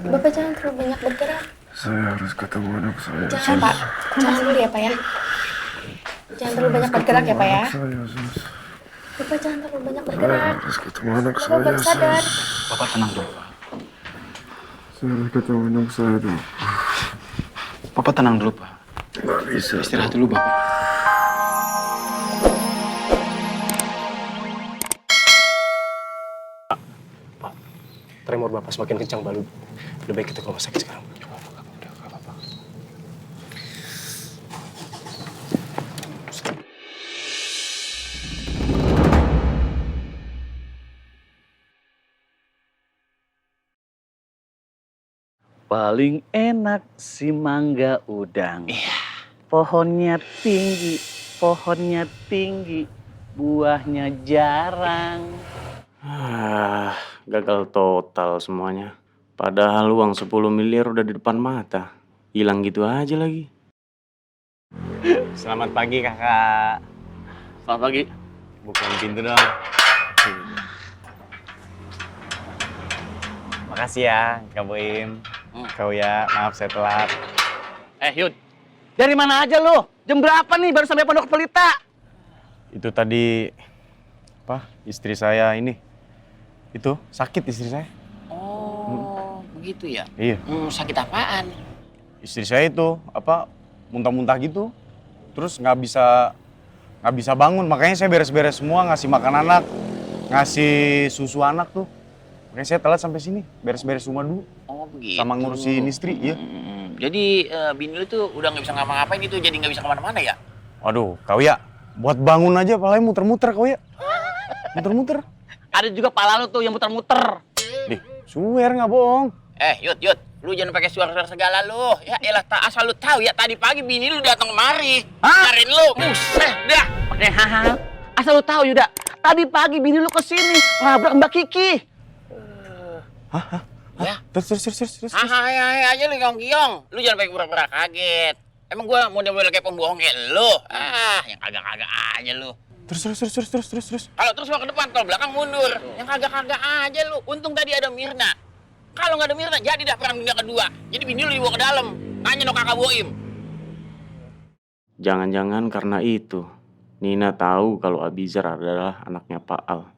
Bapak jangan terlalu banyak bergerak. Saya harus ketemu anak saya. Jangan Pak, jangan dulu ya Pak ya. Jangan terlalu banyak bergerak ya Pak ya. Bapak jangan terlalu banyak bergerak. Saya harus ketemu anak Bapak saya. baru sadar. Bapak tenang dulu, Pak. Saya harus ketemu anak saya dulu. Bapak tenang dulu, Pak. Nggak bisa. Istirahat dulu, Bapak. Pak, tremor Bapak semakin kencang, Pak. Lebih baik kita ke rumah sakit sekarang. Udah, nggak apa-apa. Paling enak si mangga udang. Pohonnya tinggi, buahnya jarang. Gagal total semuanya. Padahal uang 10 miliar udah di depan mata. Hilang gitu aja lagi. Selamat pagi, Kakak. Selamat pagi. Bukain pintu dong. Makasih ya, Kak Boim. Kau ya, maaf saya telat. Yud, dari mana aja lo? Jam berapa nih baru sampai Pondok Pelita? Itu tadi, istri saya ini. Itu, sakit istri saya. Oh, begitu ya? Iya. Sakit apaan? Istri saya itu, muntah-muntah gitu. Terus nggak bisa bangun. Makanya saya beres-beres semua, ngasih makan anak, ngasih susu anak tuh. Makanya saya telat sampai sini, beres-beres rumah dulu. Oh, begitu. Sama ngurusin istri, iya. Jadi bini lu tuh udah nggak bisa ngapa-ngapain itu, jadi nggak bisa kemana-mana ya? Waduh, kau ya, buat bangun aja palanya muter-muter kau ya. Muter-muter. Ada juga pala lo tuh yang muter-muter. Nih, swear nggak bohong. Yud, lu jangan pakai suara-suara segala lu. Ya elah, tak asal lu tahu ya, tadi pagi bini lu datang kemari. Nyariin lu, buset dah. Pakai haha. Asal lo tahu Yuda, tadi pagi bini lu kesini ngelabrak Mbak Kiki. Ya, Terus. hai aja lu giong-giong. Lu jangan pakai pura-pura kaget. Emang gua model-model kayak pembohong kayak lu? Yang kagak-kagak aja lu. Terus. Kalau terus mau ke depan, kalau belakang mundur. Yang kagak-kagak aja lu. Untung tadi ada Mirna. Kalau nggak ada Mirna, jadi dah perang dunia kedua. Jadi bini lu dibawa ke dalam. Tanya no kakak Boim. Jangan-jangan karena itu, Nina tahu kalau Abizar adalah anaknya Pak Al.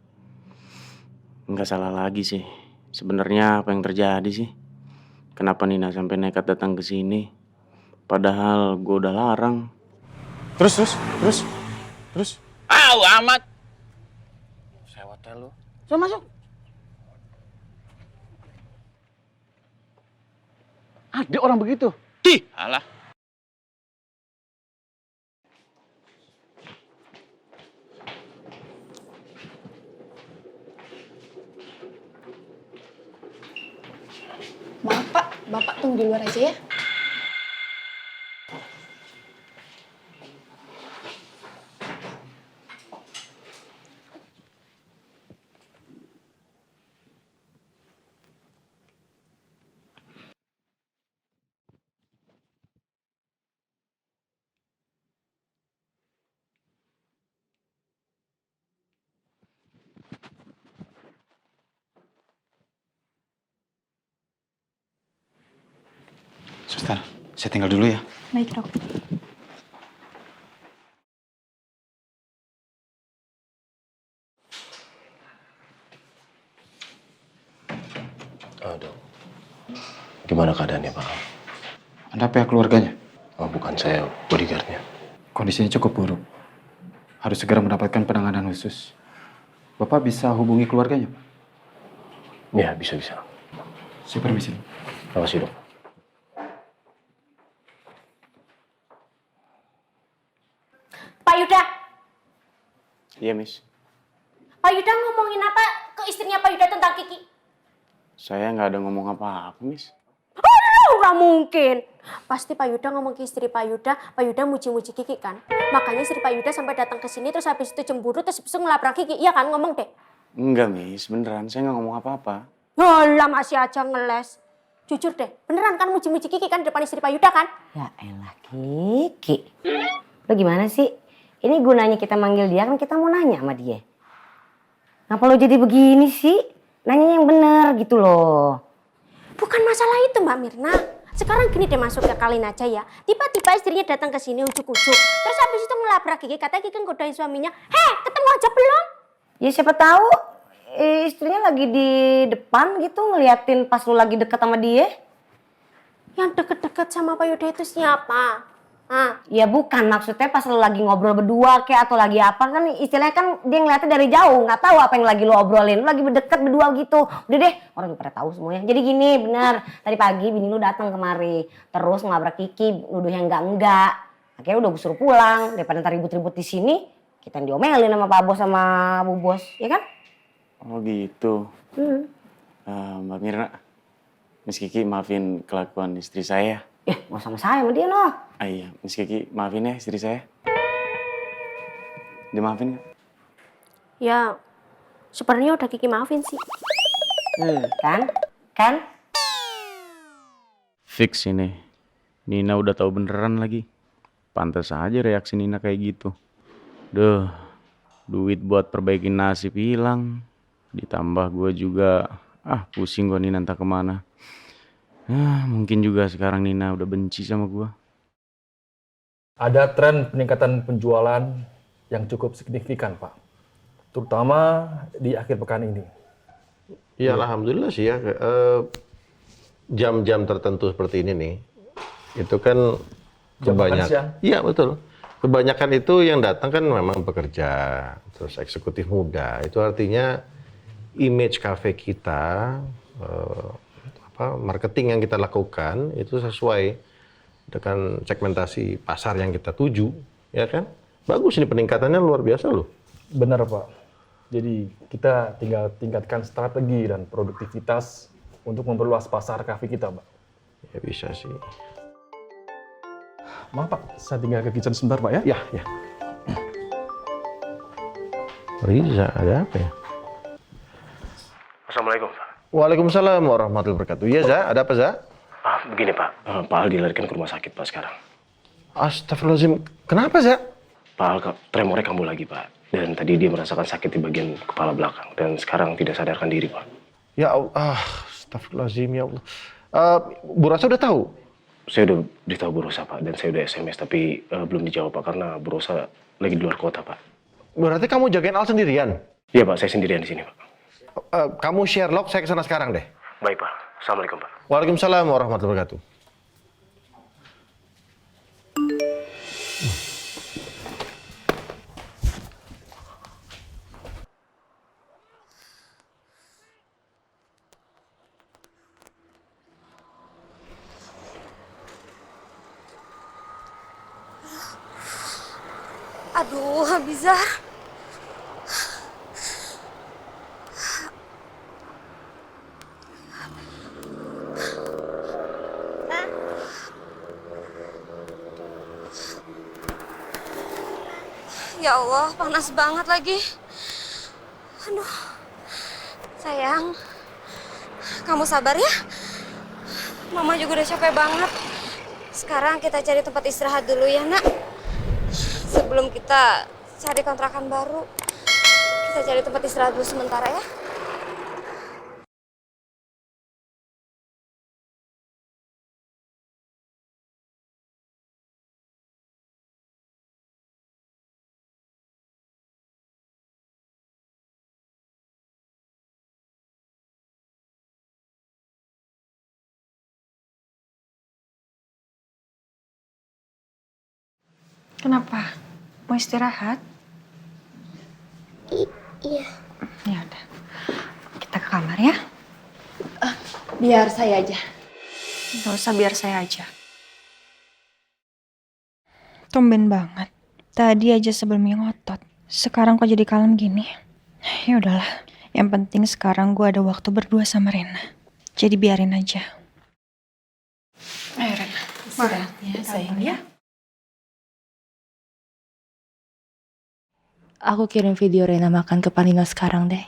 Nggak salah lagi sih. Sebenarnya apa yang terjadi sih? Kenapa Nina sampai nekat datang ke sini? Padahal gue udah larang. Terus. Amat. Sewotnya lu. So masuk. Ada orang begitu. Alah. Maaf Pak, Bapak tunggu di luar aja ya. Suster, saya tinggal dulu ya. Baik dok. Dok. Gimana keadaannya, Pak? Anda pihak keluarganya? Oh, bukan saya bodyguardnya. Kondisinya cukup buruk. Harus segera mendapatkan penanganan khusus. Bapak bisa hubungi keluarganya, Pak? Ya, bisa. Saya permisi. Terima kasih, Dok. Pak Yuda, Iya, Miss. Pak Yuda ngomongin apa ke istrinya Pak Yuda tentang Kiki? Saya nggak ada ngomong apa-apa, Miss. Nggak mungkin. Pasti Pak Yuda ngomong ke istri Pak Yuda muji-muji Kiki kan? Makanya istri Pak Yuda sampai datang ke sini terus habis itu cemburu terus ngelabrak Kiki. Iya kan? Ngomong deh. Enggak, Miss. Beneran. Saya nggak ngomong apa-apa. Alah masih aja ngeles. Jujur deh, beneran kan muji-muji Kiki kan di depan istri Pak Yuda kan? Ya elah Kiki. Lo gimana sih? Ini gunanya kita manggil dia kan kita mau nanya sama dia. Ngapa lo jadi begini sih? Nanya yang bener gitu loh. Bukan masalah itu Mbak Mirna. Sekarang gini deh, masuk ke kalian aja ya. Tiba-tiba istrinya datang ke sini ujuk-ujuk. Terus habis itu ngelabrak Kiki, katanya Kiki ngodain suaminya. Hei, ketemu aja belum? Ya siapa tahu istrinya lagi di depan gitu ngeliatin pas lu lagi deket sama dia. Yang deket-deket sama Pak Yuda itu siapa? Ya bukan, maksudnya pas lu lagi ngobrol berdua kayak atau lagi apa kan istilahnya kan dia ngeliatnya dari jauh, nggak tahu apa yang lagi lu obrolin, lu lagi berdeket berdua gitu. Udah deh, orang pada tahu semuanya. Jadi gini, bener, tadi pagi bini lu datang kemari, terus ngelabrak Kiki, nuduh yang enggak. Akhirnya udah gue suruh pulang, daripada ntar ribut-ribut di sini, kita yang diomelin sama Pak Bos sama Bu Bos, ya kan? Oh gitu. Mbak Mirna, Miss Kiki maafin kelakuan istri saya. Ya, gak sama saya sama dia noh. Iya, Miss Kiki maafin ya istri saya. Dimaafin nggak? Ya, sebenarnya udah Kiki maafin sih. Kan? Fix ini. Nina udah tahu beneran lagi. Pantas aja reaksi Nina kayak gitu. Duh, duit buat perbaikin nasib hilang. Ditambah gue juga, pusing gue Nina entah kemana. Mungkin juga sekarang Nina udah benci sama gue. Ada tren peningkatan penjualan yang cukup signifikan, Pak. Terutama di akhir pekan ini. Ya, alhamdulillah sih ya. Jam-jam tertentu seperti ini nih, itu kan kebanyakan. Iya, betul. Kebanyakan itu yang datang kan memang pekerja, terus eksekutif muda. Itu artinya image cafe kita, marketing yang kita lakukan itu sesuai dengan segmentasi pasar yang kita tuju, ya kan? Bagus ini peningkatannya luar biasa loh. Benar Pak. Jadi kita tinggal tingkatkan strategi dan produktivitas untuk memperluas pasar kafe kita, Pak. Ya bisa sih. Maaf Pak, saya tinggal ke kitchen sebentar Pak ya? Ya. Riza, ada apa ya? Assalamualaikum Pak. Waalaikumsalam warahmatullahi wabarakatuh. Iya Za, ada apa Za? Begini Pak, Pak Al dilarikan ke rumah sakit Pak sekarang. Astagfirullahaladzim, kenapa Za? Pak Al tremornya kambuh lagi Pak. Dan tadi dia merasakan sakit di bagian kepala belakang. Dan sekarang tidak sadarkan diri Pak. Ya Allah, astagfirullahaladzim ya Allah. Bu Rosa udah tahu? Saya udah beritahu Bu Rosa Pak. Dan saya udah SMS tapi belum dijawab Pak. Karena Bu Rosa lagi di luar kota Pak. Berarti kamu jagain Al sendirian? Iya Pak, saya sendirian di sini Pak. Kamu share log, saya kesana sekarang deh. Baik Pak, Assalamualaikum Pak. Waalaikumsalam warahmatullahi wabarakatuh. Aduh, Habizah. Ya Allah, panas banget lagi. Aduh, sayang, kamu sabar ya. Mama juga udah capek banget. Sekarang kita cari tempat istirahat dulu ya, Nak. Sebelum kita cari kontrakan baru, kita cari tempat istirahat dulu sementara ya. Kenapa? Mau istirahat? Iya. Ya udah. Kita ke kamar ya. Biar saya aja. Gak usah, biar saya aja. Tumben banget. Tadi aja sebelumnya ngotot. Sekarang kok jadi kalem gini? Ya udahlah. Yang penting sekarang gue ada waktu berdua sama Rena. Jadi biarin aja. Ayo Rena. Istirahat ya sayang ya. Aku kirim video Rena makan ke Panino sekarang deh.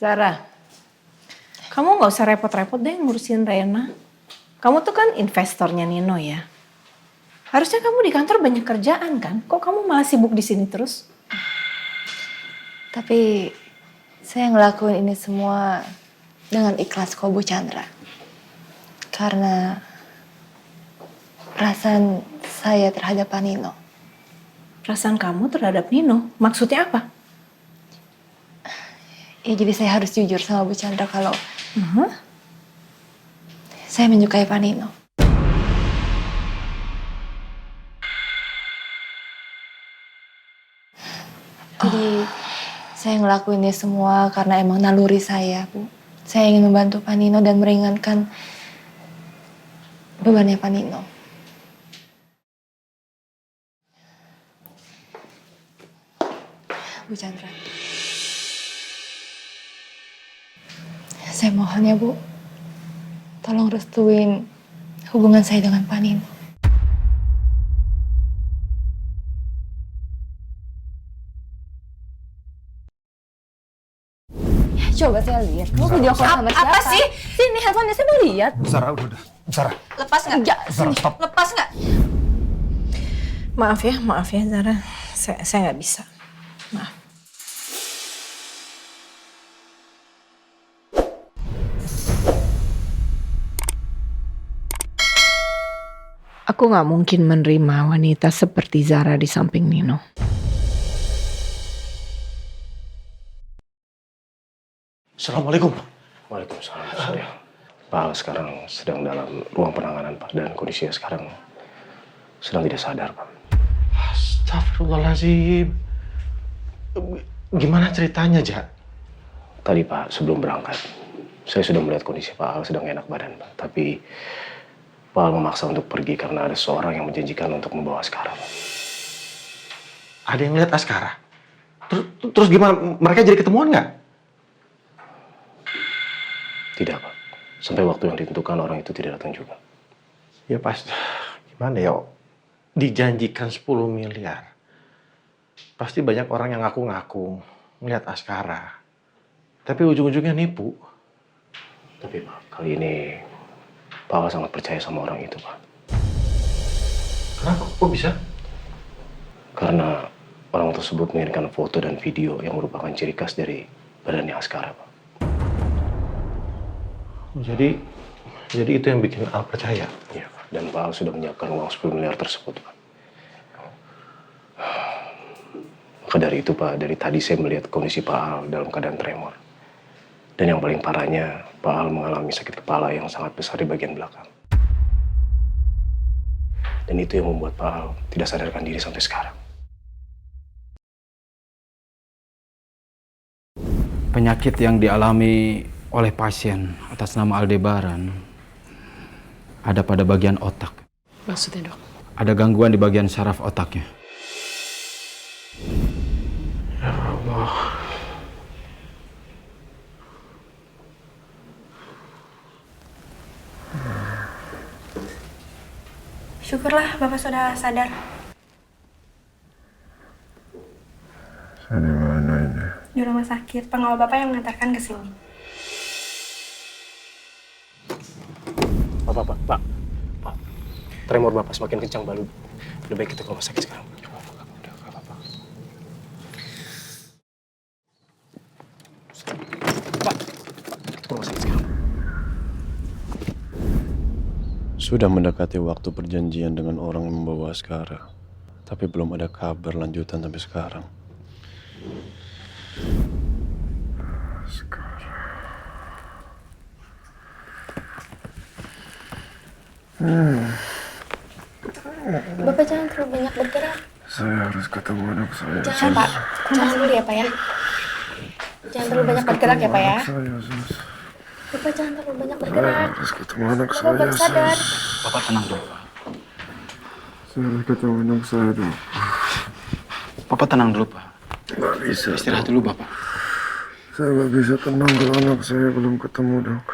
Zara, kamu nggak usah repot-repot deh ngurusin Rena. Kamu tuh kan investornya Nino ya. Harusnya kamu di kantor banyak kerjaan kan? Kok kamu malah sibuk di sini terus? Tapi saya ngelakuin ini semua dengan ikhlas kok Bu Chandra. Karena perasaan saya terhadap Pak Nino. Perasaan kamu terhadap Nino? Maksudnya apa? Ya jadi saya harus jujur sama Bu Chandra kalau saya menyukai Pak Nino. Jadi saya ngelakuin ini semua karena emang naluri saya, Bu. Saya ingin membantu Pak Nino dan meringankan bebannya Pak Nino. Bu Chandra. Saya mohon ya, Bu. Tolong restuin hubungan saya dengan Pak Nino. Coba saya lihat. Kamu video call sama siapa? Apa sih? Sini handphone saya mau lihat. Sarah, udah. Sarah. Lepas nggak? Enggak, sini. Lepas nggak? Maaf ya Zara. Saya nggak bisa. Maaf. Aku nggak mungkin menerima wanita seperti Zara di samping Nino. Assalamualaikum. Waalaikumsalam. Pak Al sekarang sedang dalam ruang penanganan, Pak. Dan kondisinya sekarang sedang tidak sadar, Pak. Astagfirullahaladzim. Gimana ceritanya, Jak? Tadi, Pak, sebelum berangkat, saya sudah melihat kondisi Pak Al sedang enak badan, Pak. Tapi Pak Al memaksa untuk pergi karena ada seorang yang menjanjikan untuk membawa Askara, Pak. Ada yang lihat Askara? Terus gimana? Mereka jadi ketemuan nggak? Tidak, Pak. Sampai waktu yang ditentukan orang itu tidak datang juga. Ya pas, gimana ya? Dijanjikan 10 miliar. Pasti banyak orang yang ngaku-ngaku ngeliat Askara. Tapi ujung-ujungnya nipu. Tapi, Pak, kali ini Pak Al sangat percaya sama orang itu, Pak. Kenapa? Kok bisa? Karena orang tersebut mengirimkan foto dan video yang merupakan ciri khas dari badannya Askara, Pak. Jadi itu yang bikin Al percaya? Iya, Pak. Dan Pak Al sudah menyiapkan uang 10 miliar tersebut, Pak. Maka dari itu, Pak, dari tadi saya melihat kondisi Pak Al dalam keadaan tremor. Dan yang paling parahnya, Pak Al mengalami sakit kepala yang sangat besar di bagian belakang. Dan itu yang membuat Pak Al tidak sadarkan diri sampai sekarang. Penyakit yang dialami oleh pasien atas nama Aldebaran ada pada bagian otak. Maksudnya, Dok? Ada gangguan di bagian saraf otaknya. Ya Allah. Syukurlah Bapak sudah sadar. Saya di mana ini? Di rumah sakit. Pengawal Bapak yang mengantarkan ke sini. Pak. Tremor Bapak semakin kencang, Balu. Lebih baik kita ke rumah sakit sekarang. Pak, kita ke rumah sakit sekarang. Sudah mendekati waktu perjanjian dengan orang yang membawa Askara. Tapi belum ada kabar lanjutan sampai sekarang. Bapak jangan terlalu banyak bergerak. Saya harus ketemu anak saya. Jangan, Pak. Jangan dulu ya, Pak ya. Jangan terlalu banyak bergerak ya, Pak ya. Bapak jangan terlalu banyak bergerak. Saya harus ketemu anak Bapak saya. baru sadar. Bapak tenang dulu, Pak. Saya harus ketemu anak saya, Dok. Bapak tenang dulu, Pak. Nggak bisa. Istirahat dulu, Bapak. Saya nggak bisa tenang kalau anak saya belum ketemu, Dok.